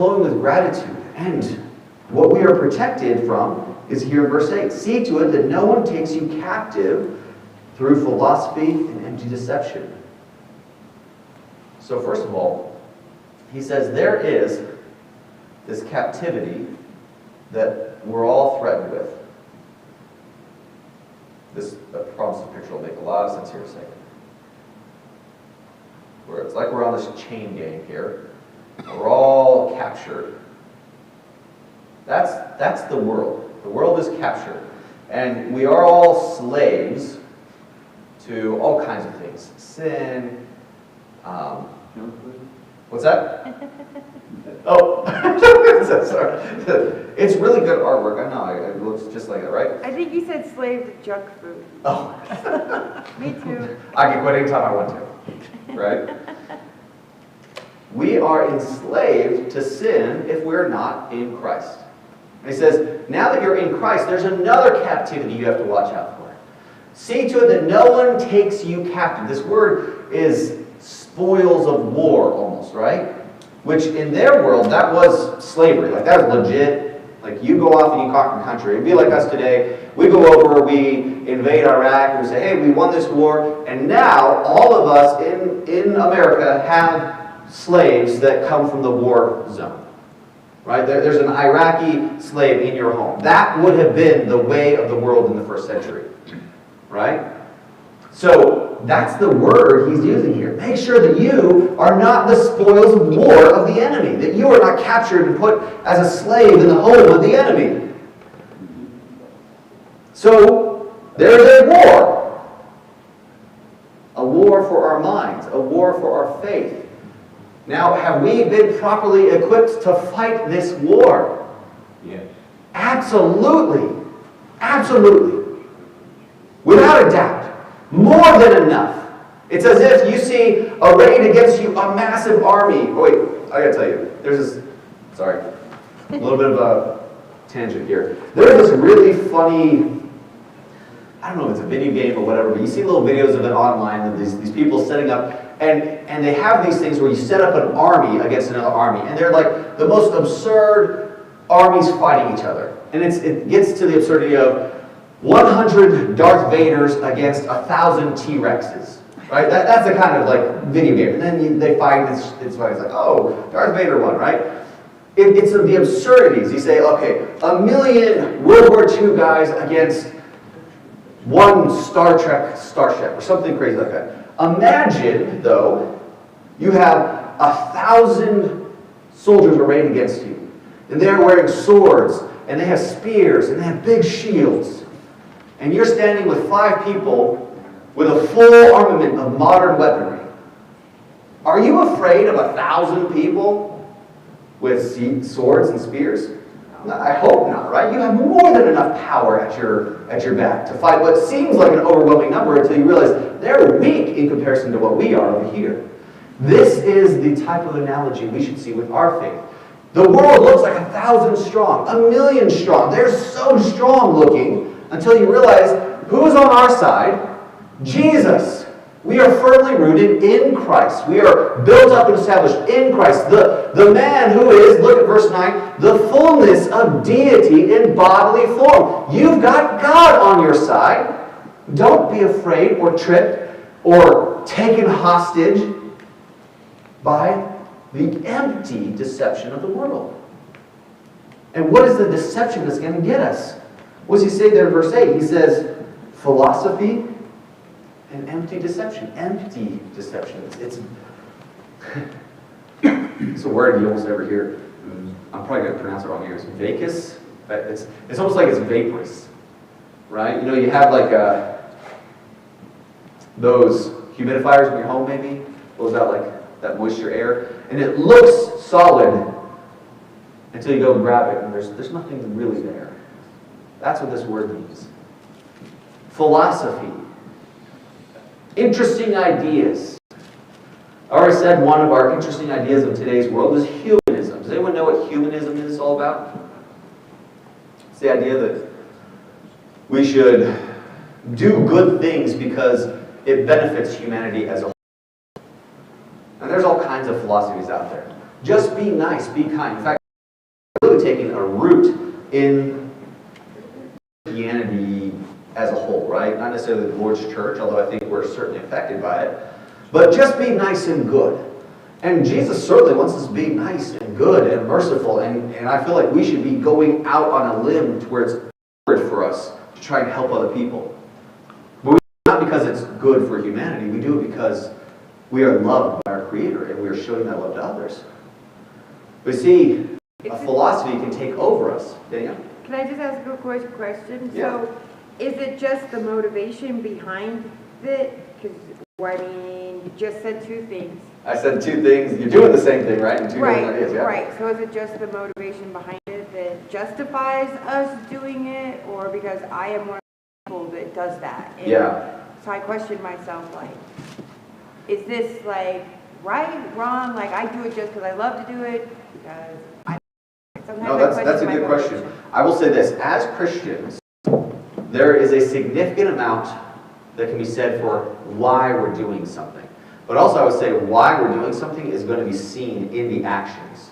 flowing with gratitude. And what we are protected from is here in verse 8. See to it that no one takes you captive through philosophy and empty deception. So first of all, he says there is this captivity that we're all threatened with. This, I promise the picture will make a lot of sense here in a second. Where it's like we're on this chain gang here. We're all captured. That's the world. The world is captured. And we are all slaves to all kinds of things. Sin. What's that? Oh, sorry. It's really good artwork. I know. It looks just like that, right? I think you said slave to junk food. Oh. Me too. I can quit anytime I want to. Right? We are enslaved to sin if we're not in Christ. And he says, now that you're in Christ, there's another captivity you have to watch out for. See to it that no one takes you captive. This word is spoils of war almost, right? Which in their world, that was slavery. Like that was legit. Like you go off and you conquer a country. It'd be like us today. We go over, we invade Iraq, and we say, hey, we won this war. And now all of us in America have slaves that come from the war zone. Right? There's an Iraqi slave in your home. That would have been the way of the world in the first century. Right? So that's the word he's using here. Make sure that you are not the spoils of war of the enemy. That you are not captured and put as a slave in the home of the enemy. So there's a war. A war for our minds. A war for our faith. Now, have we been properly equipped to fight this war? Yes. Absolutely. Absolutely. Without a doubt. More than enough. It's as if you see arrayed against you a massive army. Oh wait, I gotta tell you. There's this, sorry, a little bit of a tangent here. There's this really funny, I don't know if it's a video game or whatever, but you see little videos of it online of these people setting up, and they have these things where you set up an army against another army, and they're like the most absurd armies fighting each other. And it gets to the absurdity of 100 Darth Vaders against 1,000 T-Rexes. Right? That's the kind of like video game. And then they fight, it's like, oh, Darth Vader won, right? It's the absurdities. You say, okay, 1 million World War II guys against one Star Trek starship or something crazy like that. Imagine, though, you have 1,000 soldiers arrayed against you. And they're wearing swords, and they have spears, and they have big shields. And you're standing with 5 people with a full armament of modern weaponry. Are you afraid of 1,000 people with swords and spears? I hope not, right? You have more than enough power at your back to fight what seems like an overwhelming number until you realize they're weak in comparison to what we are over here. This is the type of analogy we should see with our faith. The world looks like 1,000 strong, 1 million strong. They're so strong looking until you realize who's on our side? Jesus. We are firmly rooted in Christ. We are built up and established in Christ. The man who is, look at verse 9, the fullness of deity in bodily form. You've got God on your side. Don't be afraid or tripped or taken hostage by the empty deception of the world. And what is the deception that's going to get us? What does he say there in verse 8? He says, philosophy and empty deception. Empty deception. It's a word you almost never hear. I'm probably going to pronounce it wrong here. It's vacus. It's almost like it's vaporous. Right? You know, you have like those humidifiers in your home maybe. Blows out like that moisture air. And it looks solid until you go and grab it and there's nothing really there. That's what this word means. Philosophy. Interesting ideas. I already said one of our interesting ideas of today's world is humanism. Does anyone know what humanism is all about? It's the idea that we should do good things because it benefits humanity as a whole. And there's all kinds of philosophies out there. Just be nice, be kind. In fact, it's really taking a root in Christianity as a whole, right? Not necessarily the Lord's church, although I think we're certainly affected by it. But just be nice and good. And Jesus certainly wants us to be nice and good and merciful, and I feel like we should be going out on a limb to where it's good for us to try and help other people. But we do it not because it's good for humanity, we do it because we are loved by our Creator, and we are showing that love to others. But see, a philosophy can take over us. Danielle? Can I just ask a quick question? Yeah. So, is it just the motivation behind it? Because, I mean, you just said two things. I said two things. You're doing the same thing, right? In two different ideas, yeah? Right. So is it just the motivation behind it that justifies us doing it? Or because I am one of the people that does that? And yeah. So I question myself, like, is this, like, right, wrong? Like, I do it just because I love to do it? Because I sometimes No, that's a good question. I will say this. As Christians, there is a significant amount that can be said for why we're doing something. But also I would say why we're doing something is going to be seen in the actions,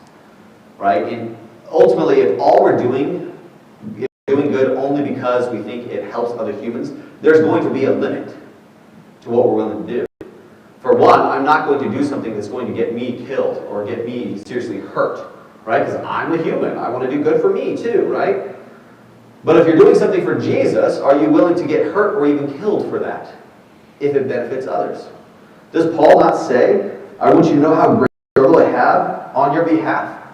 right? And ultimately, if all we're doing is doing good only because we think it helps other humans, there's going to be a limit to what we're willing to do. For one, I'm not going to do something that's going to get me killed or get me seriously hurt, right? Because I'm a human. I want to do good for me too, right? But if you're doing something for Jesus, are you willing to get hurt or even killed for that, if it benefits others? Does Paul not say, I want you to know how great struggle I have on your behalf?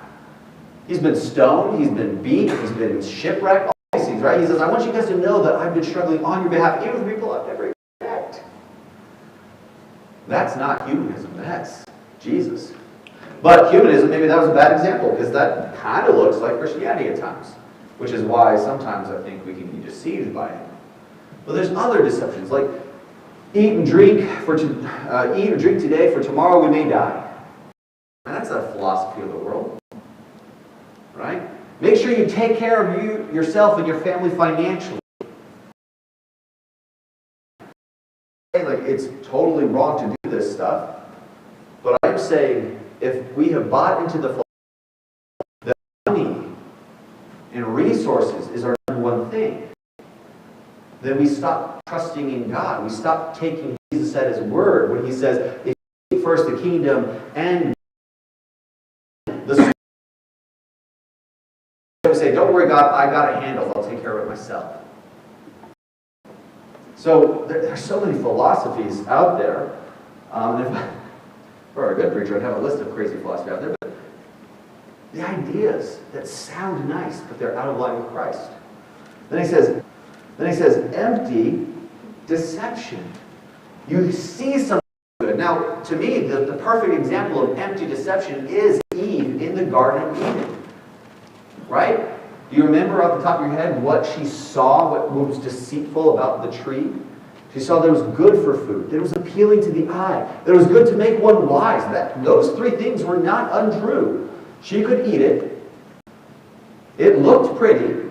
He's been stoned, he's been beat, he's been shipwrecked, all these things, right? He says, I want you guys to know that I've been struggling on your behalf, even with people I've never met. That's not humanism, that's Jesus. But humanism, maybe that was a bad example, because that kind of looks like Christianity at times, which is why sometimes I think we can be deceived by it. But there's other deceptions, like eat and drink today, for tomorrow we may die. And that's a philosophy of the world, right? Make sure you take care of yourself and your family financially. Like, it's totally wrong to do this stuff, but I'm saying if we have bought into the philosophy that money and resources is our number one thing, then we stop trusting in God. We stop taking Jesus at His word when He says, if you seek first the kingdom and the we say, don't worry, God, I got a handle. I'll take care of it myself. So there's so many philosophies out there. If for a good preacher, I'd have a list of crazy philosophy out there. But the ideas that sound nice, but they're out of line with Christ. Then he says, empty deception. You see something good. Now, to me, the perfect example of empty deception is Eve in the Garden of Eden. Right? Do you remember off the top of your head what she saw, what was deceitful about the tree? She saw that it was good for food, that it was appealing to the eye, that it was good to make one wise. Those three things were not untrue. She could eat it. It looked pretty.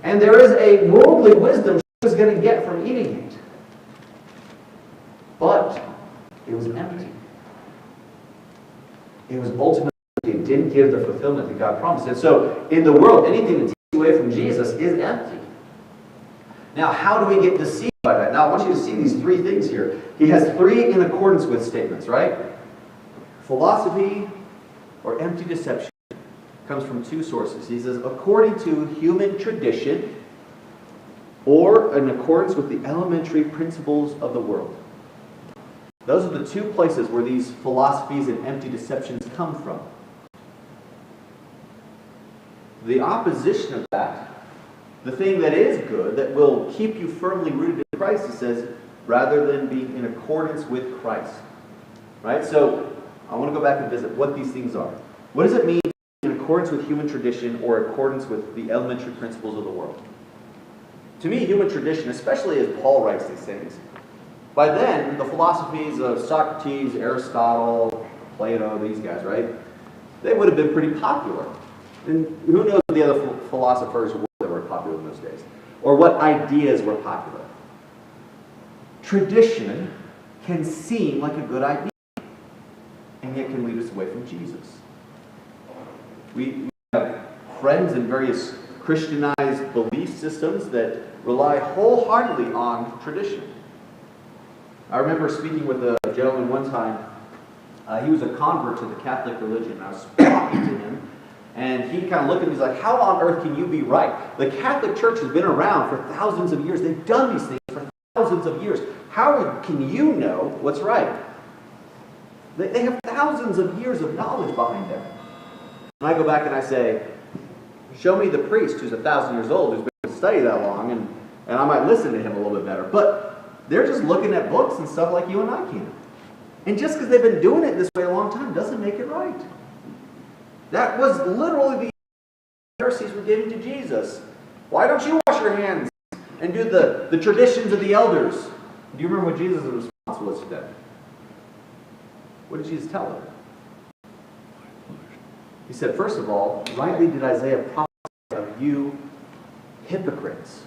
And there is a worldly wisdom she was going to get from eating it. But it was empty. It was ultimately, it didn't give the fulfillment that God promised. And so, in the world, anything that takes away from Jesus is empty. Now, how do we get deceived by that? Now, I want you to see these three things here. He has three in accordance with statements, right? Philosophy or empty deception comes from two sources. He says, according to human tradition or in accordance with the elementary principles of the world. Those are the two places where these philosophies and empty deceptions come from. The opposition of that, the thing that is good, that will keep you firmly rooted in Christ, he says, rather than being in accordance with Christ. Right? So, I want to go back and visit what these things are. What does it mean in accordance with human tradition or accordance with the elementary principles of the world? To me, human tradition, especially as Paul writes these things, by then, the philosophies of Socrates, Aristotle, Plato, these guys, right? They would have been pretty popular. And who knows what the other philosophers were that were popular in those days? Or what ideas were popular? Tradition can seem like a good idea, and yet can lead us away from Jesus. We have friends in various Christianized belief systems that rely wholeheartedly on tradition. I remember speaking with a gentleman one time. He was a convert to the Catholic religion. I was talking to him, and he kind of looked at me, he's like, how on earth can you be right? The Catholic Church has been around for thousands of years. They've done these things for thousands of years. How can you know what's right? They have thousands of years of knowledge behind them. And I go back and I say, show me the priest who's 1,000 years old, who's been able to study that long, and I might listen to him a little bit better. But they're just looking at books and stuff like you and I can. And just because they've been doing it this way a long time doesn't make it right. That was literally the Pharisees were giving to Jesus. Why don't you wash your hands and do the traditions of the elders? Do you remember what Jesus' response was to them? What did Jesus tell them? He said, first of all, rightly did Isaiah prophesy of you hypocrites.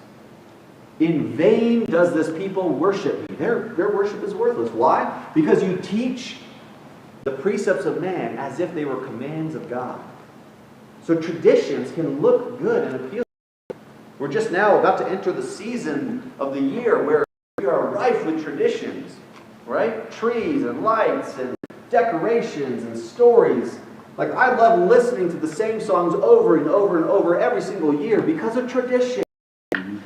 In vain does this people worship me. Their worship is worthless. Why? Because you teach the precepts of man as if they were commands of God. So traditions can look good and appealing. We're just now about to enter the season of the year where we are rife with traditions, right? Trees and lights and decorations and stories. Like, I love listening to the same songs over and over and over every single year because of tradition.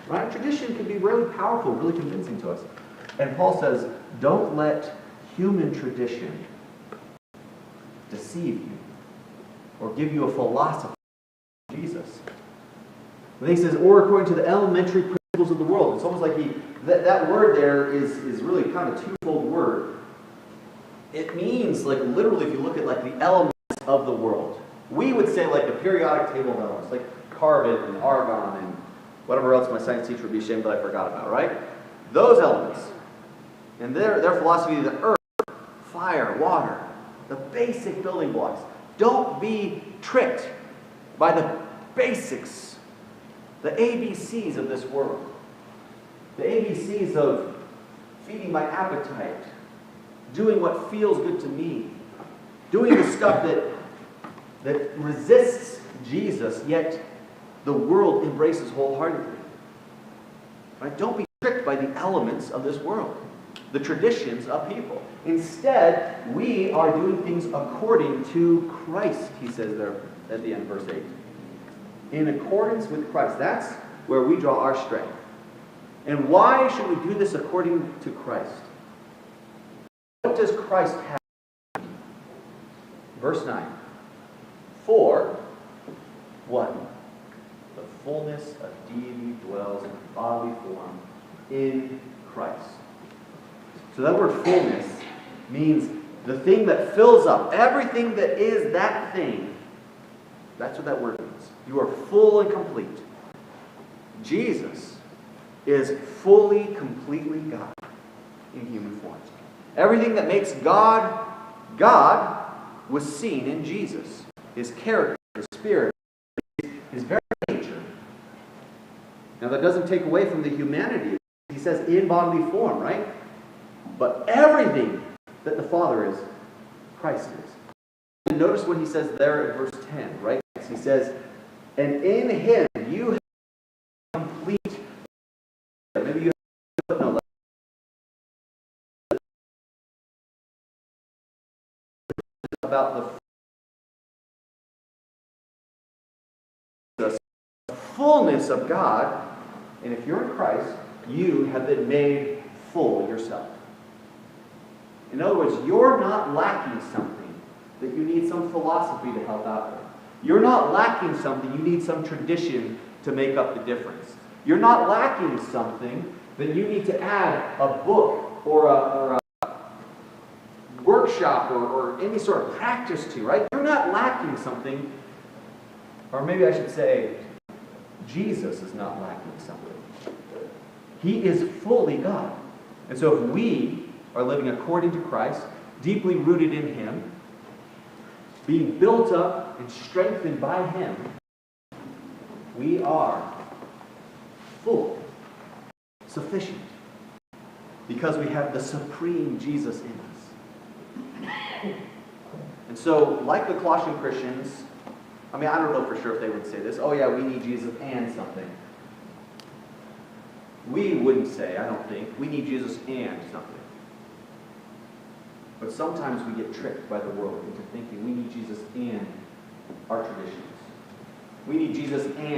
Right? Tradition can be really powerful, really convincing to us. And Paul says, don't let human tradition deceive you or give you a philosophy of Jesus. And he says, or according to the elementary principles of the world. It's almost like that word there is really kind of a twofold word. It means, like, literally, if you look at like the elements of the world, we would say like the periodic table of elements, like carbon and argon and whatever else my science teacher would be ashamed that I forgot about, right? Those elements. And their philosophy of the earth, fire, water, the basic building blocks. Don't be tricked by the basics, the ABCs of this world. The ABCs of feeding my appetite, doing what feels good to me, doing the stuff that resists Jesus, yet the world embraces wholeheartedly. Right? Don't be tricked by the elements of this world, the traditions of people. Instead, we are doing things according to Christ, he says there at the end of verse 8. In accordance with Christ. That's where we draw our strength. And why should we do this according to Christ? What does Christ have? Verse 9. For what? The fullness of deity dwells in bodily form in Christ. So that word fullness means the thing that fills up. Everything that is that thing. That's what that word means. You are full and complete. Jesus is fully, completely God in human form. Everything that makes God, God was seen in Jesus. His character, His spirit, His very nature. Now that doesn't take away from the humanity. He says in bodily form, right? But everything that the Father is, Christ is. And notice what he says there in verse 10, right? He says, and in Him you have complete. Maybe you have no about the fullness of God, and if you're in Christ, you have been made full yourself. In other words, you're not lacking something that you need some philosophy to help out with. You're not lacking something you need some tradition to make up the difference. You're not lacking something that you need to add a book or a workshop or any sort of practice to, right? You're not lacking something, or maybe I should say, Jesus is not lacking something. He is fully God. And so if we are living according to Christ, deeply rooted in Him, being built up and strengthened by Him, we are full, sufficient, because we have the supreme Jesus in us. And so, like the Colossian Christians, I mean, I don't know for sure if they would say this. Oh yeah, we need Jesus and something. We wouldn't say, I don't think, we need Jesus and something. But sometimes we get tricked by the world into thinking we need Jesus and our traditions. We need Jesus and